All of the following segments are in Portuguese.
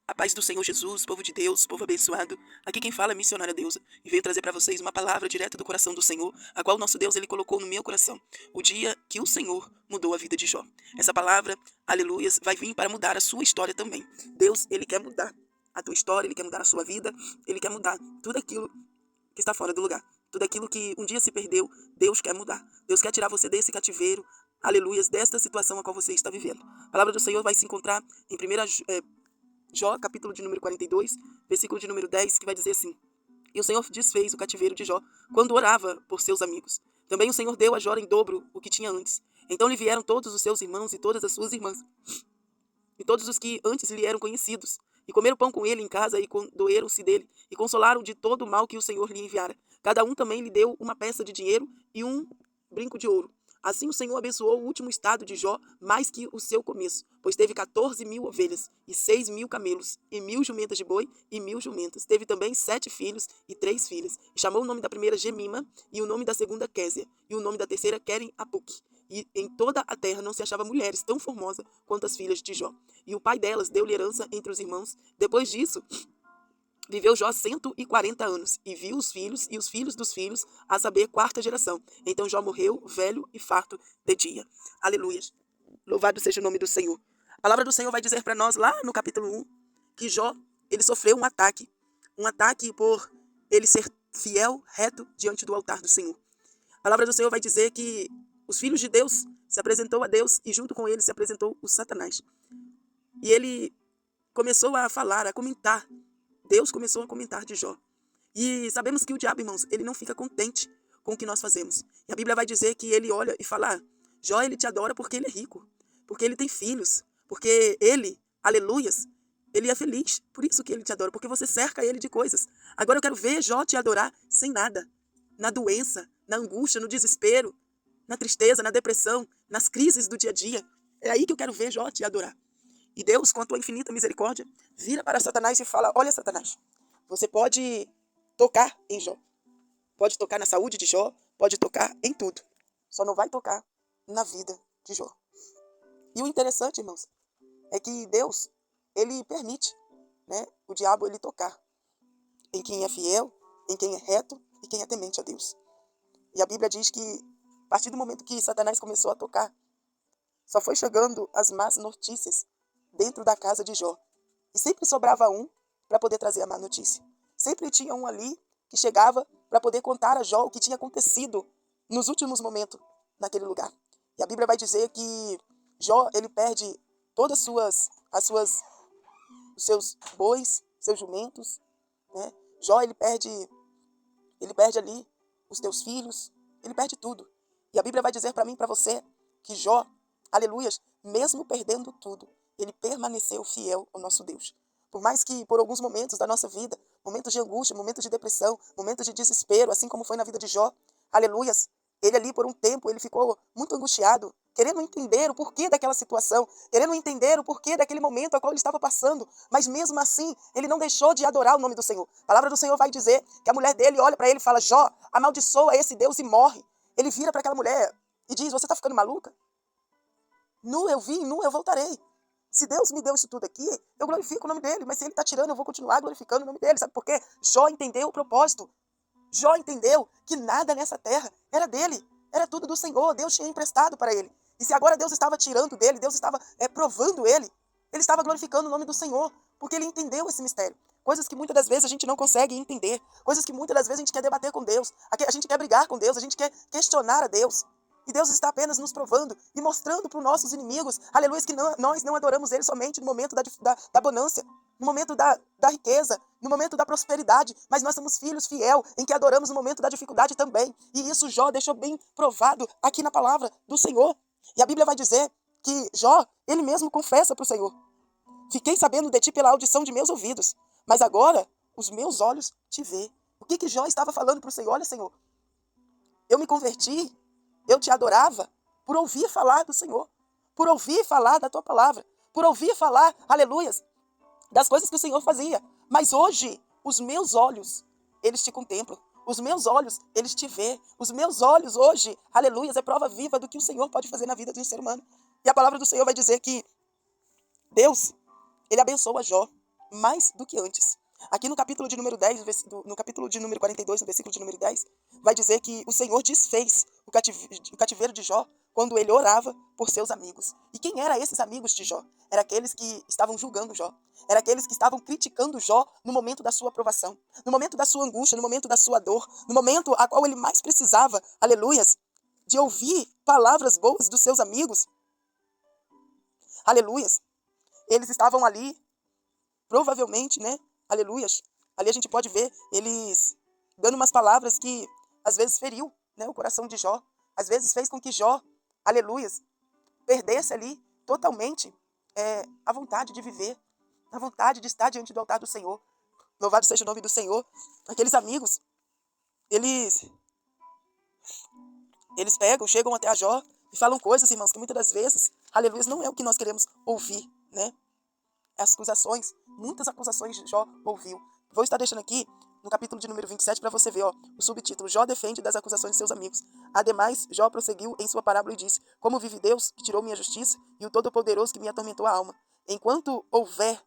A paz do Senhor Jesus, povo de Deus, povo abençoado. Aqui quem fala é missionária Deusa e venho trazer para vocês uma palavra direta do coração do Senhor, a qual nosso Deus ele colocou no meu coração, o dia que o Senhor mudou a vida de Jó. Essa palavra, aleluias, vai vir para mudar a sua história também. Deus, ele quer mudar a tua história, ele quer mudar a sua vida, ele quer mudar tudo aquilo que está fora do lugar. Tudo aquilo que um dia se perdeu, Deus quer mudar. Deus quer tirar você desse cativeiro, aleluias, desta situação a qual você está vivendo. A palavra do Senhor vai se encontrar em 1 Jó, capítulo de número 42, versículo de número 10, que vai dizer assim: E o Senhor desfez o cativeiro de Jó quando orava por seus amigos. Também o Senhor deu a Jó em dobro o que tinha antes. Então lhe vieram todos os seus irmãos e todas as suas irmãs, e todos os que antes lhe eram conhecidos, e comeram pão com ele em casa, e condoeram-se dele, e consolaram de todo o mal que o Senhor lhe enviara. Cada um também lhe deu uma peça de dinheiro e um brinco de ouro. Assim o Senhor abençoou o último estado de Jó mais que o seu começo, pois teve 14.000 ovelhas, e 6.000 camelos, e 1.000 jumentas de boi, e 1.000 jumentas. Teve também 7 filhos e 3 filhas. E chamou o nome da primeira Gemima, e o nome da segunda Késia, e o nome da terceira Queren Apuque. E em toda a terra não se achava mulheres tão formosas quanto as filhas de Jó. E o pai delas deu-lhe herança entre os irmãos. Depois disso, viveu Jó 140 anos, e viu os filhos e os filhos dos filhos, a saber, quarta geração. Então Jó morreu, velho e farto de dia. Aleluia. Louvado seja o nome do Senhor. A palavra do Senhor vai dizer para nós, lá no capítulo 1, que Jó, ele sofreu um ataque por ele ser fiel, reto, diante do altar do Senhor. A palavra do Senhor vai dizer que os filhos de Deus se apresentou a Deus, e junto com ele se apresentou o Satanás. E ele começou a falar, a comentar. Deus começou a comentar de Jó. E sabemos que o diabo, irmãos, ele não fica contente com o que nós fazemos. E a Bíblia vai dizer que ele olha e fala: Jó, ele te adora porque ele é rico, porque ele tem filhos, porque ele, aleluias, ele é feliz. Por isso que ele te adora, porque você cerca ele de coisas. Agora eu quero ver Jó te adorar sem nada. Na doença, na angústia, no desespero, na tristeza, na depressão, nas crises do dia a dia. É aí que eu quero ver Jó te adorar. E Deus, com a tua infinita misericórdia, vira para Satanás e fala: olha, Satanás, você pode tocar em Jó. Pode tocar na saúde de Jó, pode tocar em tudo. Só não vai tocar na vida de Jó. E o interessante, irmãos, é que Deus, ele permite, né, o diabo ele tocar em quem é fiel, em quem é reto e quem é temente a Deus. E a Bíblia diz que, a partir do momento que Satanás começou a tocar, só foi chegando as más notícias dentro da casa de Jó. E sempre sobrava um para poder trazer a má notícia. Sempre tinha um ali que chegava para poder contar a Jó o que tinha acontecido nos últimos momentos naquele lugar. E a Bíblia vai dizer que Jó, ele perde todas os seus bois, seus jumentos, né? Jó, ele perde ali os teus filhos, ele perde tudo. E a Bíblia vai dizer para mim e para você que Jó, aleluias, mesmo perdendo tudo, ele permaneceu fiel ao nosso Deus. Por mais que por alguns momentos da nossa vida, momentos de angústia, momentos de depressão, momentos de desespero, assim como foi na vida de Jó, aleluias, ele ali por um tempo, ele ficou muito angustiado, querendo entender o porquê daquela situação, querendo entender o porquê daquele momento a qual ele estava passando, mas mesmo assim, ele não deixou de adorar o nome do Senhor. A palavra do Senhor vai dizer que a mulher dele olha para ele e fala: Jó, amaldiçoa esse Deus e morre. Ele vira para aquela mulher e diz: você está ficando maluca? Nu eu vim, nu eu voltarei. Se Deus me deu isso tudo aqui, eu glorifico o nome dele, mas se ele está tirando, eu vou continuar glorificando o nome dele. Sabe por quê? Jó entendeu o propósito. Jó entendeu que nada nessa terra era dele, era tudo do Senhor. Deus tinha emprestado para ele. E se agora Deus estava tirando dele, Deus estava provando ele estava glorificando o nome do Senhor, porque ele entendeu esse mistério. Coisas que muitas das vezes a gente não consegue entender, coisas que muitas das vezes a gente quer debater com Deus, a gente quer brigar com Deus, a gente quer questionar a Deus. E Deus está apenas nos provando e mostrando para os nossos inimigos, aleluia, que nós não adoramos Ele somente no momento da bonança, no momento da riqueza, no momento da prosperidade, mas nós somos filhos fiel em que adoramos no momento da dificuldade também. E isso Jó deixou bem provado aqui na palavra do Senhor. E a Bíblia vai dizer que Jó, ele mesmo confessa para o Senhor: fiquei sabendo de ti pela audição de meus ouvidos, mas agora os meus olhos te vê. O que Jó estava falando para o Senhor? Olha, Senhor, eu me converti, eu te adorava por ouvir falar do Senhor, por ouvir falar da tua palavra, por ouvir falar, aleluias, das coisas que o Senhor fazia. Mas hoje, os meus olhos, eles te contemplam. Os meus olhos, eles te vê. Os meus olhos hoje, aleluias, é prova viva do que o Senhor pode fazer na vida de um ser humano. E a palavra do Senhor vai dizer que Deus, ele abençoa Jó mais do que antes. Aqui no capítulo de número 10, no capítulo de número 42, no versículo de número 10, vai dizer que o Senhor desfez o cativeiro de Jó quando ele orava por seus amigos. E quem eram esses amigos de Jó? Eram aqueles que estavam julgando Jó. Eram aqueles que estavam criticando Jó no momento da sua aprovação, no momento da sua angústia, no momento da sua dor, no momento a qual ele mais precisava, aleluias, de ouvir palavras boas dos seus amigos. Aleluias. Eles estavam ali, provavelmente, né? Aleluias. Ali a gente pode ver eles dando umas palavras que às vezes feriu, né, o coração de Jó. Às vezes fez com que Jó, aleluias, perdesse ali totalmente a vontade de viver, a vontade de estar diante do altar do Senhor. Louvado seja o nome do Senhor. Aqueles amigos, eles chegam até a Jó e falam coisas, irmãos, que muitas das vezes, aleluias, não é o que nós queremos ouvir, né? As acusações, muitas acusações Jó ouviu. Vou estar deixando aqui no capítulo de número 27 para você ver, ó, o subtítulo: Jó defende das acusações de seus amigos. Ademais, Jó prosseguiu em sua parábola e disse: Como vive Deus, que tirou minha justiça, e o Todo-Poderoso que me atormentou a alma. Enquanto houver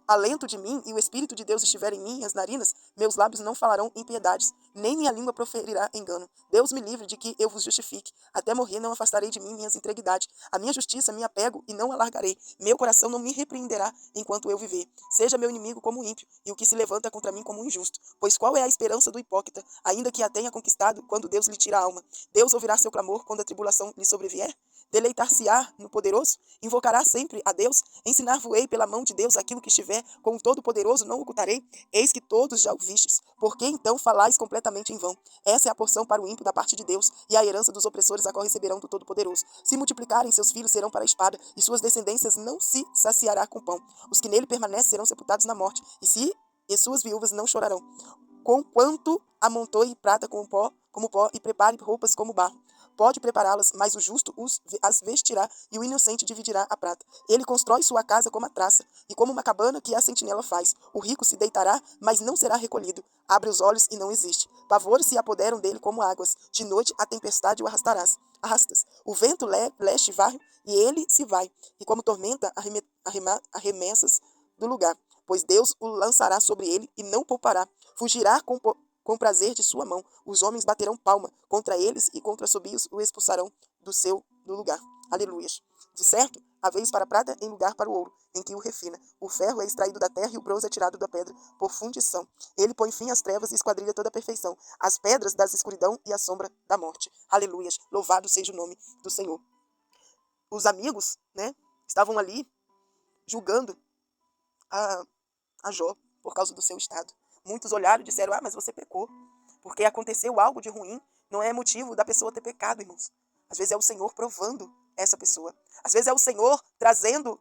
alento de mim e o Espírito de Deus estiver em mim, as narinas, meus lábios não falarão impiedades, nem minha língua proferirá engano. Deus me livre de que eu vos justifique. Até morrer não afastarei de mim minhas integridades. A minha justiça me apego e não alargarei. Meu coração não me repreenderá enquanto eu viver. Seja meu inimigo como o ímpio, e o que se levanta contra mim como o injusto. Pois qual é a esperança do hipócrita, ainda que a tenha conquistado, quando Deus lhe tira a alma? Deus ouvirá seu clamor quando a tribulação lhe sobrevier? Deleitar-se-á no poderoso? Invocará sempre a Deus? Ensinar-vos-ei pela mão de Deus aquilo que estiver com o Todo-Poderoso, não ocultarei? Eis que todos já o vistes. Por que então falais completamente em vão? Essa é a porção para o ímpio da parte de Deus, e a herança dos opressores a qual receberão do Todo-Poderoso. Se multiplicarem, seus filhos serão para a espada, e suas descendências não se saciará com pão. Os que nele permanecem serão sepultados na morte, e suas viúvas não chorarão. Conquanto amontoe prata como pó, e prepare roupas como barro. Pode prepará-las, mas o justo as vestirá, e o inocente dividirá a prata. Ele constrói sua casa como a traça, e como uma cabana que a sentinela faz. O rico se deitará, mas não será recolhido. Abre os olhos e não existe. Pavores se apoderam dele como águas. De noite a tempestade o arrastas. O vento leste varre, e ele se vai. E como tormenta arremessas do lugar. Pois Deus o lançará sobre ele e não poupará. Fugirá com prazer de sua mão. Os homens baterão palma contra eles e contra assobios o expulsarão do lugar. Aleluias. De certo, há vez para a prata em lugar para o ouro, em que o refina. O ferro é extraído da terra e o bronze é tirado da pedra, por fundição. Ele põe fim às trevas e esquadrilha toda a perfeição, as pedras da escuridão e a sombra da morte. Aleluias. Louvado seja o nome do Senhor. Os amigos, né, estavam ali julgando a Jó por causa do seu estado. Muitos olharam e disseram: mas você pecou, porque aconteceu algo de ruim. Não é motivo da pessoa ter pecado, irmãos. Às vezes é o Senhor provando essa pessoa. Às vezes é o Senhor trazendo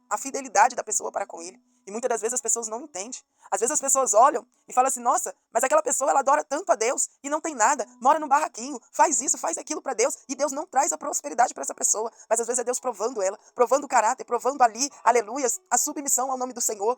a fidelidade da pessoa para com Ele. E muitas das vezes as pessoas não entendem. Às vezes as pessoas olham e falam assim: nossa, mas aquela pessoa ela adora tanto a Deus e não tem nada, mora num barraquinho, faz isso, faz aquilo para Deus, e Deus não traz a prosperidade para essa pessoa. Mas às vezes é Deus provando ela, provando o caráter, provando ali, aleluias, a submissão ao nome do Senhor,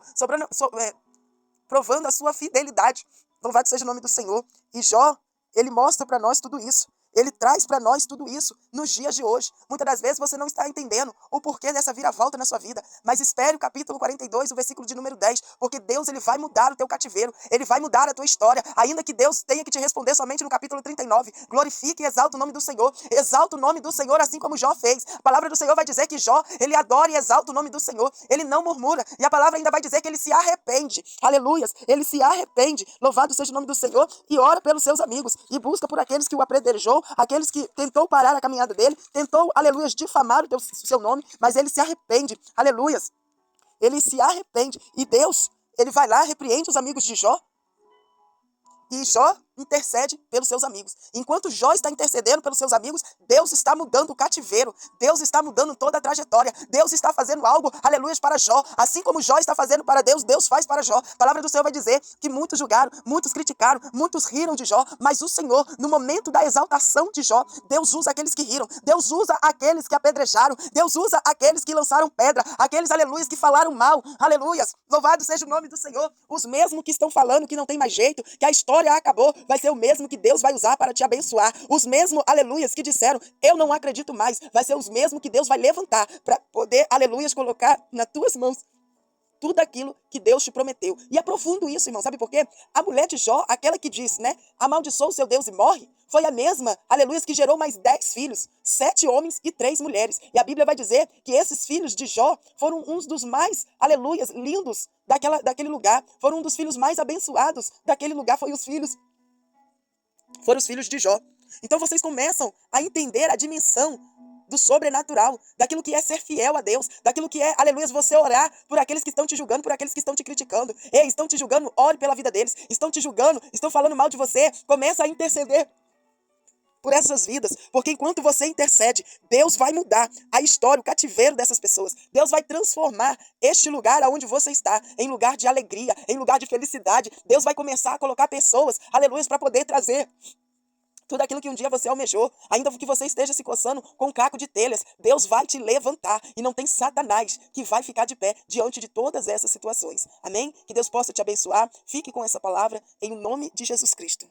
provando a sua fidelidade. Louvado seja o nome do Senhor. E Jó, ele mostra para nós tudo isso. Ele traz para nós tudo isso nos dias de hoje. Muitas das vezes você não está entendendo o porquê dessa viravolta na sua vida. Mas espere o capítulo 42, o versículo de número 10. Porque Deus ele vai mudar o teu cativeiro. Ele vai mudar a tua história. Ainda que Deus tenha que te responder somente no capítulo 39. Glorifique e exalta o nome do Senhor. Exalta o nome do Senhor assim como Jó fez. A palavra do Senhor vai dizer que Jó, ele adora e exalta o nome do Senhor. Ele não murmura. E a palavra ainda vai dizer que ele se arrepende. Aleluias. Ele se arrepende. Louvado seja o nome do Senhor. E ora pelos seus amigos. E busca por aqueles que o apedrejou, aqueles que tentou parar a caminhada dele, tentou, aleluias, difamar o seu nome, mas ele se arrepende, aleluias, ele se arrepende, e Deus, ele vai lá, repreende os amigos de Jó, e Jó intercede pelos seus amigos. Enquanto Jó está intercedendo pelos seus amigos, Deus está mudando o cativeiro. Deus está mudando toda a trajetória. Deus está fazendo algo, aleluia, para Jó. Assim como Jó está fazendo para Deus, Deus faz para Jó. A palavra do Senhor vai dizer que muitos julgaram, muitos criticaram, muitos riram de Jó. Mas o Senhor, no momento da exaltação de Jó, Deus usa aqueles que riram. Deus usa aqueles que apedrejaram. Deus usa aqueles que lançaram pedra. Aqueles, aleluias, que falaram mal. Aleluias. Louvado seja o nome do Senhor. Os mesmos que estão falando que não tem mais jeito, que a história acabou, vai ser o mesmo que Deus vai usar para te abençoar. Os mesmos, aleluias, que disseram: eu não acredito mais, vai ser os mesmos que Deus vai levantar para poder, aleluias, colocar nas tuas mãos tudo aquilo que Deus te prometeu. E é profundo isso, irmão. Sabe por quê? A mulher de Jó, aquela que disse, né? Amaldiçoa o seu Deus e morre, foi a mesma, aleluia, que gerou mais 10 filhos, 7 homens e 3 mulheres. E a Bíblia vai dizer que esses filhos de Jó foram uns dos mais, aleluias, lindos daquele lugar. Foram um dos filhos mais abençoados daquele lugar. Foram os filhos de Jó. Então vocês começam a entender a dimensão do sobrenatural, daquilo que é ser fiel a Deus, daquilo que é, aleluia, você orar por aqueles que estão te julgando, por aqueles que estão te criticando. Ei, estão te julgando, ore pela vida deles. Estão te julgando, estão falando mal de você, começa a interceder por essas vidas, porque enquanto você intercede, Deus vai mudar a história, o cativeiro dessas pessoas. Deus vai transformar este lugar aonde você está em lugar de alegria, em lugar de felicidade. Deus vai começar a colocar pessoas, aleluia, para poder trazer tudo aquilo que um dia você almejou, ainda que você esteja se coçando com um caco de telhas, Deus vai te levantar e não tem Satanás que vai ficar de pé diante de todas essas situações. Amém? Que Deus possa te abençoar. Fique com essa palavra em nome de Jesus Cristo.